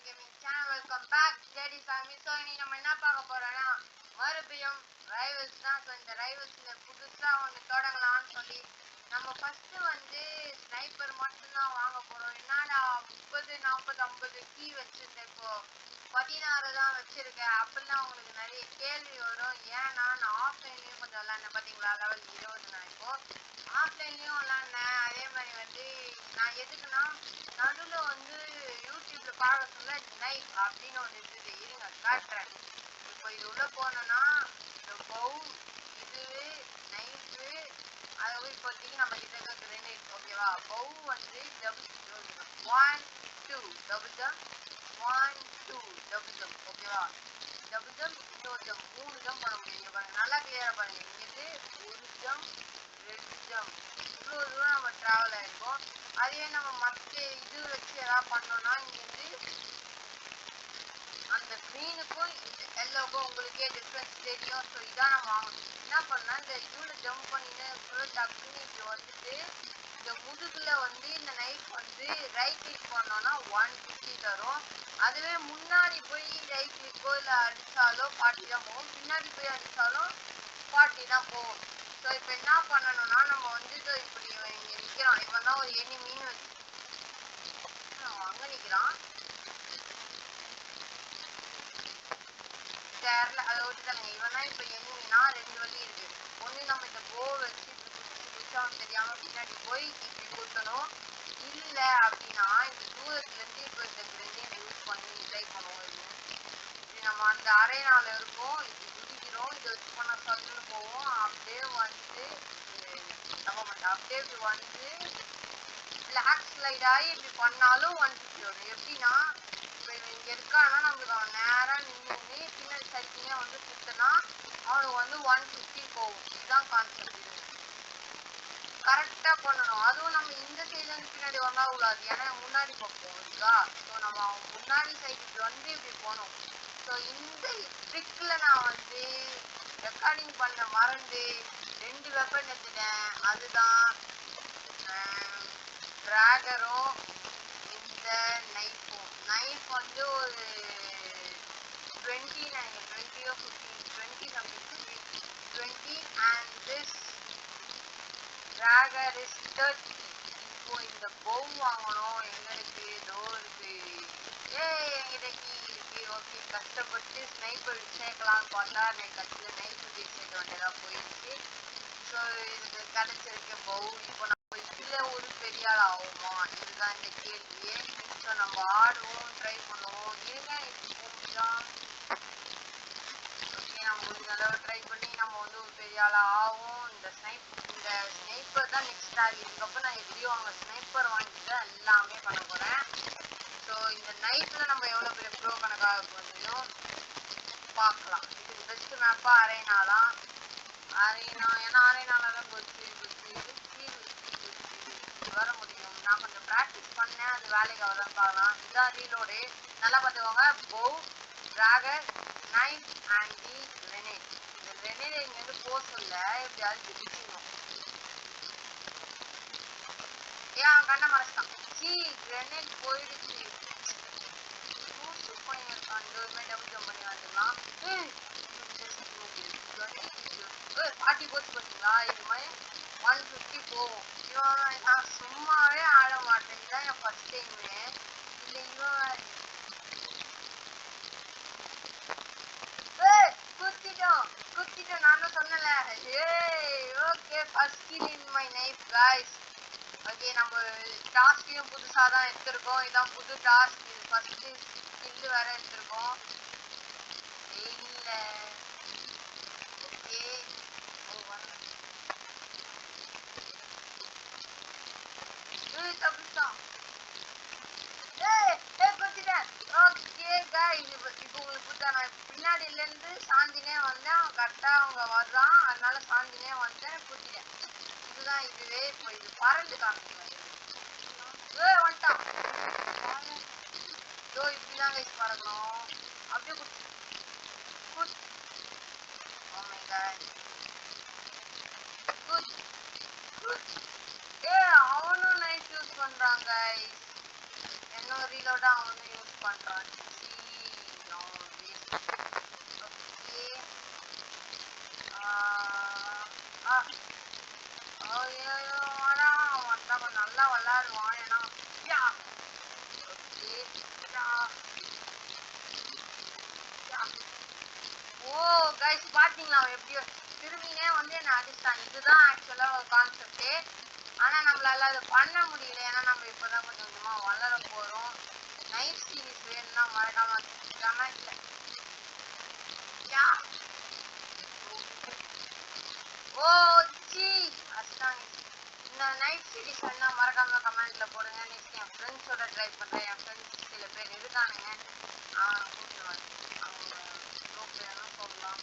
Gaming channel. Welcome back. Ladies and gentlemen, so இன்னைக்கு நம்ம என்ன பார்க்க போறோம்னா மறுபடியும் ரைவல்ஸ் தான். ஸோ இந்த ரைவல்ஸ்ல புதுசா ஒன்று தொடங்கலாம்னு சொல்லி நம்ம ஃபர்ஸ்ட் வந்து ஸ்னைப்பர் மட்டும்தான் வாங்க போறோம். என்னடா 30 40 50 கீ வச்சிருந்தேன், இப்போ 16 தான் வச்சிருக்கேன் அப்படிலாம் உங்களுக்கு நிறைய கேள்வி வரும். ஏன்னா நான் ஆஃப்லைன்லயும் கொஞ்சம் விளாண்டேன், பார்த்தீங்களா லெவல் 20 நான் இப்போ ஆஃப்லைன்லயும் விளாண்டேன். அதே மாதிரி வந்து நான் எதுக்குன்னா நடுவில் வந்து யூடியூப்ல பார்க்க சொல்ல நைஃப் அப்படின்னு ஒன்று இருக்குது, இருங்க காட்டுறேன். இப்போ இது உள்ள போனோம்னா இந்த பவு இது நைஃபு அது இப்போதைக்கு நம்ம கிட்ட இருக்கிறது ஓகேவா. பவு வந்து double 1 2 double jump 1 2 double jump ஓகேவா. டபுள் ஜம்ப் இன்னொரு ஜம்ப் 3 ஜம்ப் பண்ண முடியும். பாருங்க நல்லா கிளியரா பாருங்க. இங்கிருந்து ஒரு ஜம்ப் 2 ஜம்ப் இவ்வளோ தூரம் நம்ம ட்ராவல் ஆயிருக்கோம். அதே நம்ம மற்ற இது வச்சு எதாவது பண்ணோம்னா இங்கிருந்து அந்த க்ரீனுக்கும் இந்த எல்லோவுக்கும் உங்களுக்கே டிஃப்ரென்ஸ் தெரியும். ஸோ இதான் நம்ம என்ன பண்ணால் இந்த இதுவில் ஜம்ப் பண்ணின்னு டக்குன்னு இப்படி வந்துட்டு இந்த முதுகுல வந்து இந்த நைஃப் வந்து ரைட் கிளிக் பண்ணோம்னா 150 தரும். அதுவே முன்னாடி போய் ரைட் கிளிக்கோ இல்லை அடித்தாலோ 40 தான் போகும், பின்னாடி போய் அடித்தாலும் 40 தான் போகும். ஸோ இப்போ என்ன பண்ணணும்னா நம்ம வந்து இப்படி இங்கே நிற்கிறான், இவன் தான் ஒரு எனிமின்னு வச்சு அங்கே நிற்கிறான். தேரில் அதை விட்டுதாங்க, இவன் தான் இப்போ எனிமின்னா 2 வழி இருக்கு. ஒன்று நம்ம இந்த போ வச்சு அவன் தெரியாமல் பின்னாடி போய் இப்படி குத்தணும், இல்லை அப்படின்னா இந்த தூரத்துலேருந்து இப்போ இந்த கிரெனேட் யூஸ் பண்ணி ட்ரை பண்ணுவோம். இப்படி நம்ம அந்த அரேனால இருக்கும், இப்படி குதிக்கிறோம், இதை வச்சு பண்ண சல்லுன்னு போவோம். அப்படியே வந்து அப்படியே இப்படி வந்து பிளாக் ஸ்லைட் ஆகி இப்படி பண்ணாலும் 150 வரும். எப்படின்னா இப்போ இவன் இங்கே இருக்கான்னா நம்மளுக்கு அவன் நேராக நின்று பின்னாடி சைக்கிளே வந்து சுத்தினா அவனுக்கு வந்து 150 போகும். இதுதான் கான்செப்ட். இது கரெக்டாக பண்ணணும். அதுவும் நம்ம இந்த சைட்லேருந்து பின்னாடி வரக்கூடாது, ஏன்னா முன்னாடி பார்ப்போம் இருக்கா. ஸோ நம்ம அவன் முன்னாடி சைடு இப்படி வந்து இப்படி போகணும். ஸோ இந்த ட்ரிக்கில் நான் வந்து ரெக்கார்டிங் பண்ண மறந்து 2 வெப்பன் எடுத்துட்டேன். அதுதான் ட்ராகரும் இந்த நைஃபும். நைஃப் வந்து ஒரு 20 20 20 something 20 and this tracker is 30. இப்போ இந்த பவு வாங்கணும். எங்களுக்கு ஏதோ இருக்கு, என்கிட்ட கீ இருக்கு. ஓகே, கஷ்டப்பட்டு ஸ்னைப்பர் சேர்க்கலான்னு பார்த்தா கட்சியில் நைஃப் சேர்க்க வேண்டியதாக போயிடுச்சு. ஸோ இதுக்கு கிடைச்சிருக்கு பவு. இப்போ நம்ம இதில் ஒரு பெரிய ஆள் ஆகுமா, இதுதான் இந்த கேள்வியே. ஸோ நம்ம ஆடுவோம், ட்ரை பண்ணுவோம். இருங்க இது போகுதான். ஓகே, நம்ம கொஞ்சம் அளவு ட்ரை பண்ணி நம்ம வந்து ஒரு பெரிய ஆளாக ஆகும். இந்த ஸ்னைப்பர் தான் நெக்ஸ்ட் ஆகி, இதுக்கப்புறம் நான் எப்படியும் அவங்க ஸ்னைப்பர் வாங்கிட்டு எல்லாமே பண்ண போகிறேன். ஸோ இந்த நைட்டில் நம்ம எவ்வளோ பெரிய ப்ரோ கணக்காக போகிறதையும் பார்க்கலாம். இதுக்கு பெஸ்ட்டு மேப்பாக அரேனா தான். அரேனா ஏன்னா அரேனால தான் வர முடியும். நான் கொஞ்சம் ப்ராக்டிஸ் பண்ணேன், அது வேலைக்கு அவ்வளோதான் பார்க்கலாம். இதுதான் ரீலோடு, நல்லா பார்த்துக்கோங்க. போ tracker knife and the grenade. இந்த கிரெனேட் இங்கேருந்து போக சொல்ல இப்படி அழிச்சு பிடிச்சிடணும். ஏன் கண்ணை மறைச்சிட்டான். கிரெனேட் போயிடுச்சு. பண்ணியிருக்கான். இதுவுமே டபுள் ஜம்ப் பண்ணி வந்துடலாம். பாட்டி போச்சு பார்த்தீங்களா. இது மாதிரி 150 போகும். இவன் நான் சும்மாவே ஆட மாட்டேன், இதுதான் என் ஃபர்ஸ்ட் டைமு. இல்லை இவன் குத்திட்டோம் நான் தான் சொன்னல. Okay, first kill in my knife guys. Okay, நம்ம டாஸ்கையும் புதுசாக தான் எடுத்திருக்கோம். இதான் புது டாஸ்க். இது ஃபர்ஸ்ட்டு ஸ்கில் வேற எடுத்திருக்கோம். இல்லை ஓகே தப்பிச்சான். ஓகே गाइस, இப்போ உங்களுக்கு புரியுதா. நான் பின்னாடியிலேருந்து சாந்தினே வந்தேன், கரெக்டாக அவங்க வர்றான், அதனால சாந்தினே வந்தேன், குத்திட்டேன். இதுதான் இதுவே. இப்போ இது பறந்து காமிக்கலாம். வந்துட்டான். இதோ இப்படிதான் கைஸ் பறக்கணும். அப்படியே அவனும் நைட் யூஸ் பண்றான் கைஸ். என்ன ரீலோட அவனும் யூஸ் பண்றான். ஓகே. ஐயோ வாடா, அவன் நல்லா விளையாடுவான். ஏன்னா ஓகே. ஓ கைஸ் பாத்தீங்களா எப்படியோ திரும்பினே வந்து என்ன அடிச்சிட்டான். இதுதான் ஆக்சுவலா ஒரு கான்செப்டே. ஆனா நம்மளால அதை பண்ண முடியல. ஏன்னா நம்ம இப்பதான் கொஞ்சம் கொஞ்சமா வளர போறோம். நைட் சீரிஸ் வேணும்னா மறக்காம கமெண்ட்ல இந்த நைட் சீரிஸ் வேணும்னா மறக்காம கமெண்ட்ல போடுங்க. நெக்ஸ்ட் என் ஃப்ரெண்ட்ஸோட ட்ரை பண்றேன். என் ஃப்ரெண்ட்ஸ் சில பேர் இருக்கானுங்க. கூப்பிடுவாங்க. அவங்க கூப்பிடுன்னு சொல்லலாம்.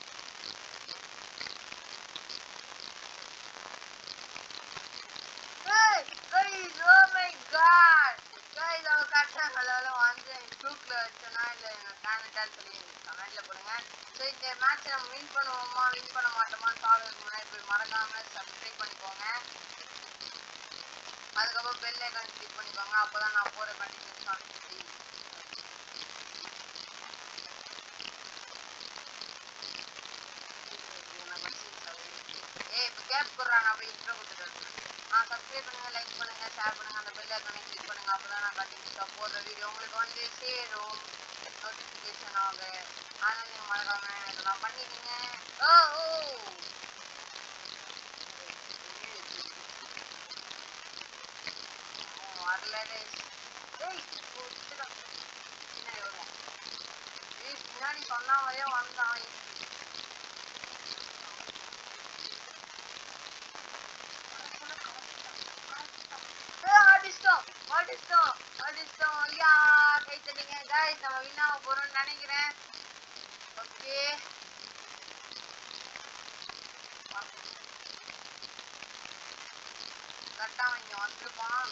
கமெண்ட்ல போடுங்க. ஸோ இந்த மேட்ச் நம்ம வின் பண்ணுவோமா வின் பண்ண மாட்டோமான்னு பார்க்கறதுக்கு முன்னாடி போய் மறக்காம சப்ஸ்கிரைப் பண்ணிக்கோங்க. அதுக்கப்புறம் பெல் ஐகான் கிளிக் பண்ணிக்கோங்க. அப்போதான் நான் போற கண்டிஷன்ஸ் காமிச்சு இப்போ கேப் போடுறான். நான் போய் இன்ட்ரோ கொடுத்துட்டு சப்ஸ்கிரைப் பண்ணுங்க, லைக் பண்ணுங்க, ஷேர் பண்ணுங்க, அந்த பெல் ஐகானை கிளிக் பண்ணுங்க. அப்போதான் நான் கண்டினியூஸாக போடுற வீடியோ உங்களுக்கு வந்து சேரும் நோட்டிஃபிகேஷன் ஆக. ஆனால் நீங்கள் மறக்காம இதெல்லாம் பண்ணிடுங்க. பின்னாடி சொன்ன மாதிரியே வந்தான். நினைக்கிறேன். ஓகே கரெக்டா இங்க வந்துருப்பான்.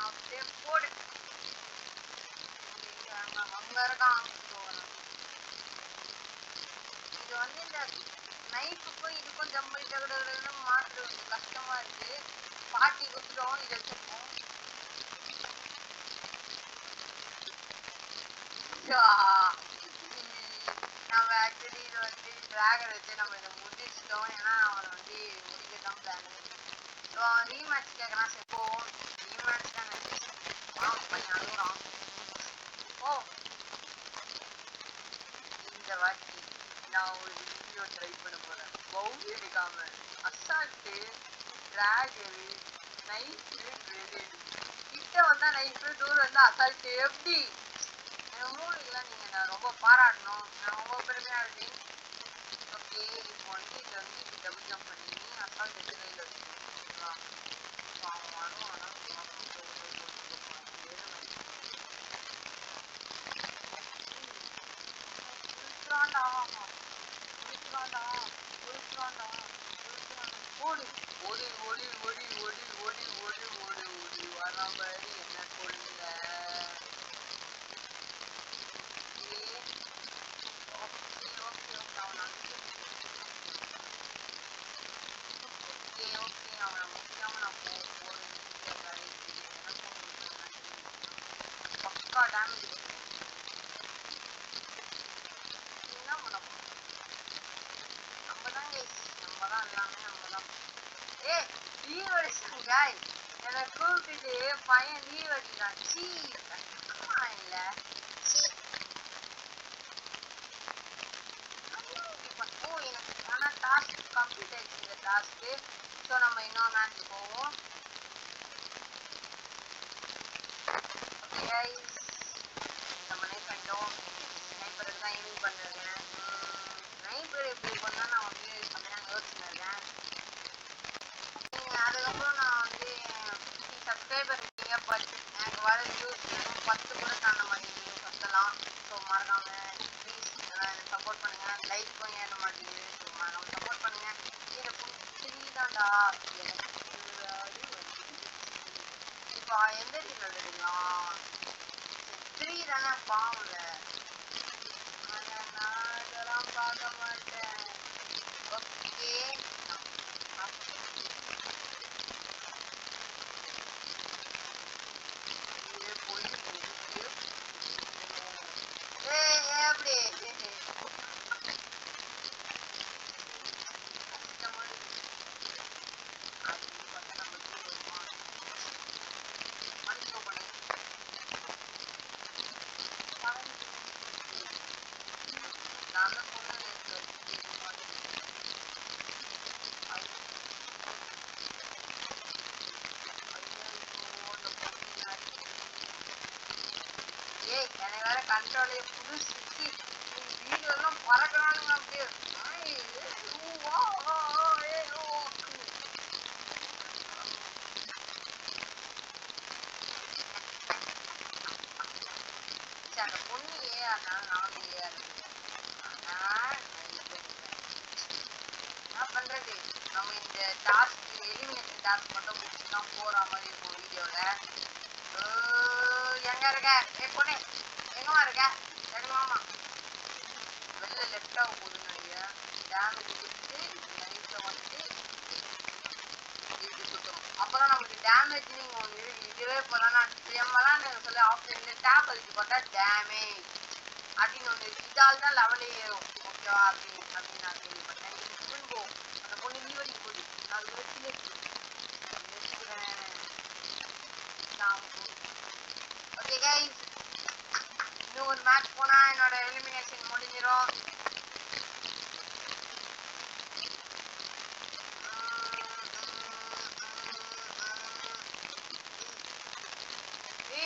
அப்படியே போடு. அங்க இருக்கான். இது வந்து இந்த நைட்டுக்கும் இதுக்கும் ஜம்பிள் டகுடகுன்னு மாற்றுறது கஷ்டமா இருக்கு. பாட்டி கொடுத்துட்டோம். இதை வச்சிருக்கோம். நம்ம ஆக்சுவலி இது வந்து டிராகன் வச்சு நம்ம இதை முடிச்சிட்டோம். ஏன்னா அவனை வந்து முடிக்கதான் பிளான். ஸோ அவன் ரீமேட்ச் கேட்கறான். சரி போவோம். ரீமேட்ச் தான் பண்ணி அழுகுறான். இந்த வாட்டி நான் ஒரு வீடியோ ட்ரை பண்ண போறேன். பவுல் எடுக்காம அசால்ட்டு டிராகன் நைஃபு கிரெனேட் கிட்ட வந்தா நைஃபு தூரம் வந்தா அசால்ட்டு. எப்படி மூவிலாம் நீங்க நான் ரொம்ப பாராட்டணும். நான் ரொம்ப பெருமையா இருக்கேன். ஓகே இப்போ வந்து இதை வந்து டபுள் ஜம்ப் பண்ணி அசால்ட் எடுத்து கையில் வச்சுக்கலாம். அவன் வருவானா ஓடி ஓடி ஓடி ஓடி ஓடி ஓடி ஓடி ஓடி ஓடி வர மாதிரி என்ன சொல்லுங்க. அவனை முக்கியமா நான் போறேன். பக்கா டேமேஜ் என்ன பண்ண போறோம். நம்மதான் எல்லாமே நம்மதான். லீவ் அடிச்சான் காய். என்னை கூப்பிட்டு பையன் லீவ் அடிச்சான். சீ இல்ல எனக்கு ஆனா டாஸ்க் கம்ப்ளீட் ஆயிடுச்சு இந்த டாஸ்க்கு. ஸோ நம்ம இன்னொரு மேட்ச் போவோம். நம்ம நைட் பண்ணிட்டோம். ஸ்னைப்பருக்கு தான் யூஸ் பண்ணிருக்கேன். ஸ்னைப்பர் எப்படி பண்ணா நான் வந்து செம்மையா யோசிச்சுன்னு இருக்கேன். அதுக்கப்புறம் நான் வந்து 50 சப்ஸ்கிரைபர் இருக்கீங்க. பட் எனக்கு வர வியூஸ் 10 கூட தாண்ட மாட்டேங்குது ஃபஸ்ட்டெல்லாம். ஸோ மறக்காம ப்ளீஸ் சப்போர்ட் பண்ணுங்க. லைக்கும் ஏற மாட்டேங்குது. ஸோ மறக்காம சப்போர்ட் பண்ணுங்க. இதை புரியுதாண்டா எனக்கு இப்போ எந்த டீம்ல எடுக்கலாம். 3 தானே பாவம்ல. நான் இதெல்லாம் பார்க்க மாட்டேன். ஓகே கண்ட்ரோலே புதுசு வீடியோ எல்லாம் பறக்கிறானுங்க அப்படியே அந்த பொண்ணு ஏறினால நானும் ஏற என்ன பண்றது நம்ம இந்த டாஸ்க் எலிமினேஷன் டாஸ்க் மட்டும் முடிச்சுதான் போற மாதிரி இருக்கும் வீடியோல. எங்க இருக்க பொண்ணு எங்கம்மா இருக்க எடுக்கலாமா வெளில லெஃப்ட் ஆக போகுது நினைக்கிறேன். டேமேஜ் கொடுத்து நைட்ல வந்துட்டு இப்படி சுத்தணும். அப்பதான் நமக்கு டேமேஜ் ஒண்ணு இருக்கு. இதுவே போல நான் எம்மெல்லாம் சொல்லி ஆப்ஷன்ல டேப் அடிச்சு பார்த்தா டேமேஜ் அப்படின்னு ஒண்ணு இருக்கு. இதால் தான் லெவலே ஏறும் ஓகேவா அப்படின்னு நான் கேள்விப்பட்டேன். போ அந்த பொண்ணு ஈவடிக்கு போகுது. நான் அது வச்சுலே ஓகே கைஸ், இன்னும் ஒரு மேட்ச் போனா என்னோட எலிமினேஷன் முடிஞ்சிடும்.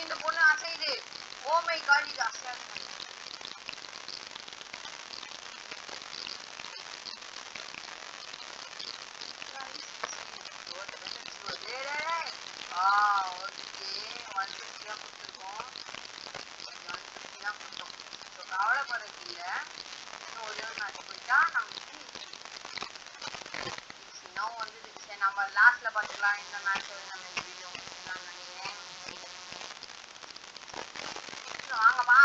இந்த பொண்ணு அசைது. ஓ மை காட், இது அசைது. கவலைப்படுறது இல்ல. இன்னும் ஒரே ஒரு மேட்ச் போயிட்டா நமக்கு இன்னும் வந்து சரி நம்ம லாஸ்ட்ல பார்த்துக்கலாம். இந்த மேட்ச் நம்ம வீடியோ முடிச்சுக்கலாம்னு நினைக்கிறேன். வாங்கப்பா.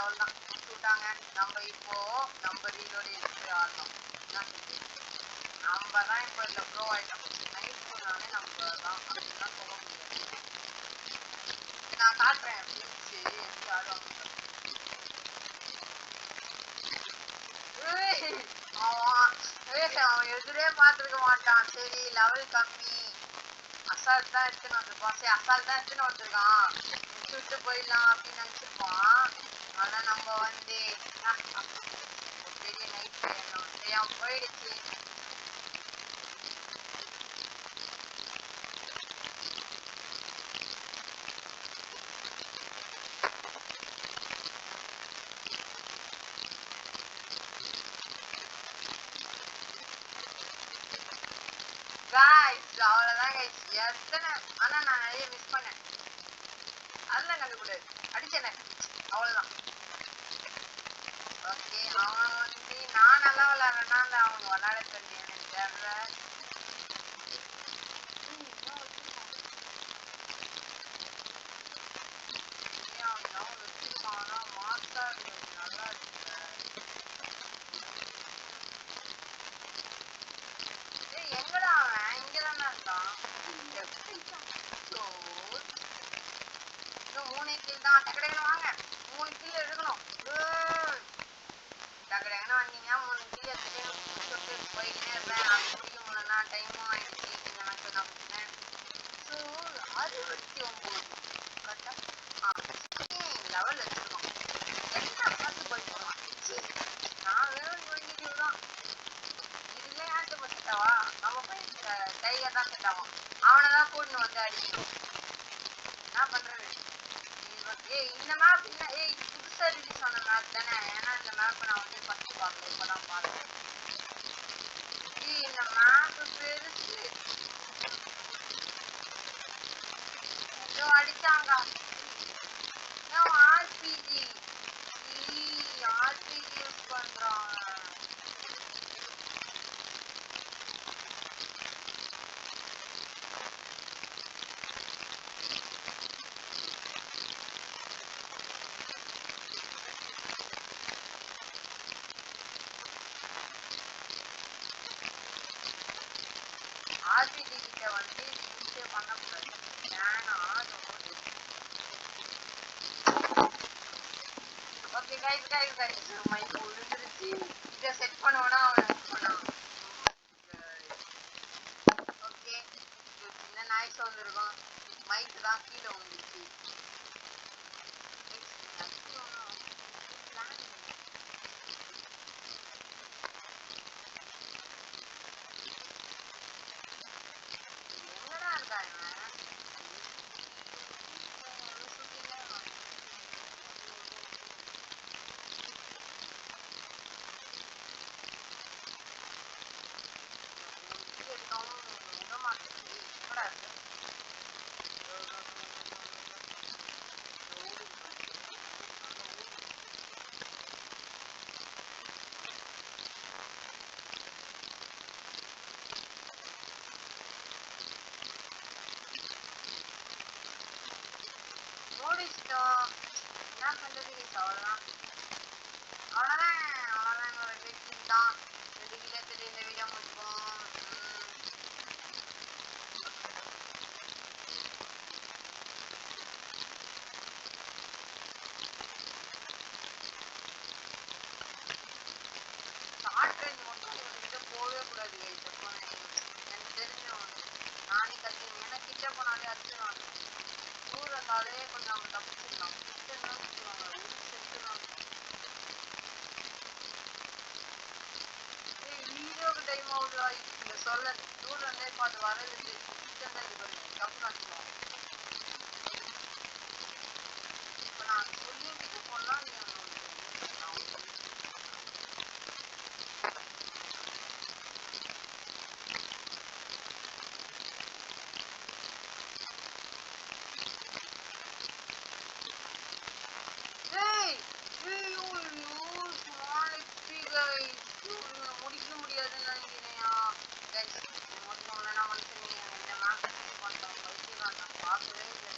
அவ்வளவுதான் விட்டாங்க. நம்ம இப்போ நம்ம ரீலோட எடுத்து ஆடணும். நம்ம தான் இப்போ இந்த ப்ரோ ஆயிட்டோம். நைட் சொன்னாலே நம்ம தான் அப்படின்லாம் சொல்ல முடியாது. நான் காட்டுறேன் பிரிச்சு எப்படி ஆடுவாங்க. அவன் எதிரே பார்த்துருக்க மாட்டான். சரி லெவல் கம்மி அசால்ட் தான் எடுத்துன்னு வந்திருப்பான். சரி அசால்ட் தான் எடுத்துன்னு வந்திருக்கான், விட்டு போயிடலாம் அப்படின்னு நினைச்சிருப்பான். ஆனா நம்ம வந்து பெரிய நைட் தெரியாம போயிடுச்சு. காய்ஸ் அவ்வளவுதான் கைஸ். எத்தனை ஆனா நான் நிறைய மிஸ் பண்ணேன். அதெல்லாம் கண்டுக்கூடாது. அடிச்சேனே அவ்வளவுதான். ஓகே, அவன் வந்து நான் நல்லா விளையாடுறேன்னா அந்த அவங்க விளையாட தெரியல எனக்கு தேவை. வச்சிருக்கானா மாஸ்டா இருக்கு, நல்லா இருக்கு. எங்கடா அவன்? இங்கதானே இருக்கான். இன்னும் 3 கில் தான். டக்குனு வாங்க, 3 கில் எடுக்கணும். டக்குனு வந்தீங்க 3 கில் எடுத்துட்டு போயிட்டே இருப்பேன். அது முடிக்க முடியலன்னா டைமும் ஆயிடுச்சு. இந்த மேட்ச் தான் முடிச்சேன். ஸோ 69 கரெக்டா லெவல் வச்சிருக்கோம். என்ன பார்த்து போயிட்டு நான் வேணும் 20 கில் தான். இதுல யார்கிட்ட பசிட்டாவா? நம்ம போய் டைகர் தான் செட் ஆகும். அவனை தான் கூட்டின்னு வந்து அடிக்கணும். என்ன பண்றது? இந்த மேப் இல்ல. இது புதுசா ரிலீஸ் ஆன மேப் தானே. ஏன்னா இந்த மேப் நான் வந்து ஃபர்ஸ்ட் பார்க்கல, இப்பதான் பார்த்தேன். இந்த மேப் பெருசு. ஏதோ அடிச்சாங்க. ஆர்பிஜி யூஸ் பண்றாங்க. ஆர்பிஜி கிட்ட வந்து யூஸே பண்ணக்கூடாது. ஏன்னா ஓகே கைஸ் மைக் விழுந்துருச்சு. இதை செட் பண்ணுவோன்னா அவன் செட் பண்ணான். ஓகே, சின்ன நாய்ஸ் வந்துருக்கும். மைக் தான் கீழே விழுந்துருச்சு. இஷ்டம். என்ன பண்றது guys, அவ்வளவுதான். அவ்வளவுதான் இன்னும் 2 கில் தான். 2 கில் எடுத்துட்டு இந்த வீடியோ முடிச்சுப்போம். ஷார்ட் மட்டும் இவங்ககிட்ட போகவே கூடாது guys. எப்போ எனக்கு தெரிஞ்ச ஒன்று நானே கற்றுக்கணும். ஏன்னா கிட்ட போனாலே அடிச்சிருவாங்க. தூரத்தாலே கொஞ்சம் நம்ம தப்பிச்சிடலாம். கிட்டன்னா சுற்றுவாங்க, ஒரு செத்துலாம். வீடியோக்கு டைம் ஆகுதா இந்த சொல்ல தூரம் இருந்தே இப்போ அது வரது கிட்ட தான் இது பண்ணி தப்பு வச்சுக்குவோம். இப்போ நான் சொல்லியும் கிட்ட போனால் நீ முடிக்க முடியாதுன்னு நினைக்கிறேன். முடிக்க முடியலன்னா மனுஷன் இந்த மேப் பண்றோம் பைத்தியக்காரன் நான் பார்க்கவே இல்லை.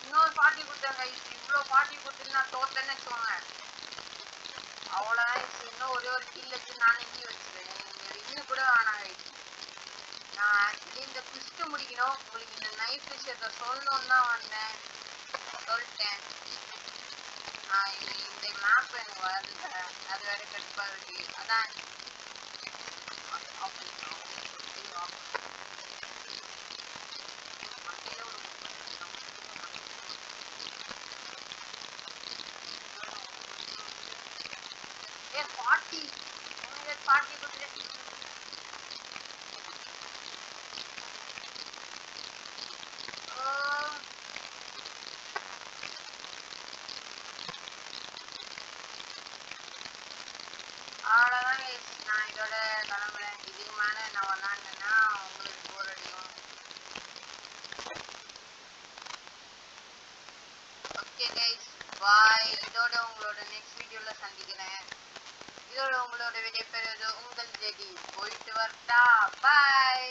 இன்னொரு பார்ட்டி கொடுத்தாங்க. இவ்வளோ பார்ட்டி கொடுத்துட்டு நான் தோத்தேன்னு வச்சுக்கோங்க, அவ்வளோதான். இன்னும் ஒரே ஒரு கீழ் வச்சு நானே கீழ் வச்சுருவேன். நீங்கள் இன்னும் கூட வேணாங்க. நான் ஆக்சுவலி இந்த குஸ்ட்டு முடிக்கணும். உங்களுக்கு இந்த நைட் விஷயத்த சொல்லணும்னு தான் வந்தேன், சொல்லிட்டேன். இந்த மேப் எனக்கு வரல, அது வேற கண்டிப்பாக இருக்கு. அதான் ஆஃப் பண்ணிக்கலாம். பார்ட்டி பார்ட்டி கொடுத்துட்டு அவ்வளோதான். நான் இதோட கிளம்புறேன். இதுக்கு மேலே நான் விளாண்டேன்னா உங்களுக்கு போர் அடிக்கும். ஓகே கைஸ், பாய். இதோட உங்களோட நெக்ஸ்ட் வீடியோவில் சந்திக்கிறேன். இதோட உங்களோட விடை பெறுவது உங்கள் ஜெடி. போயிட்டு வரட்டா, பாய்.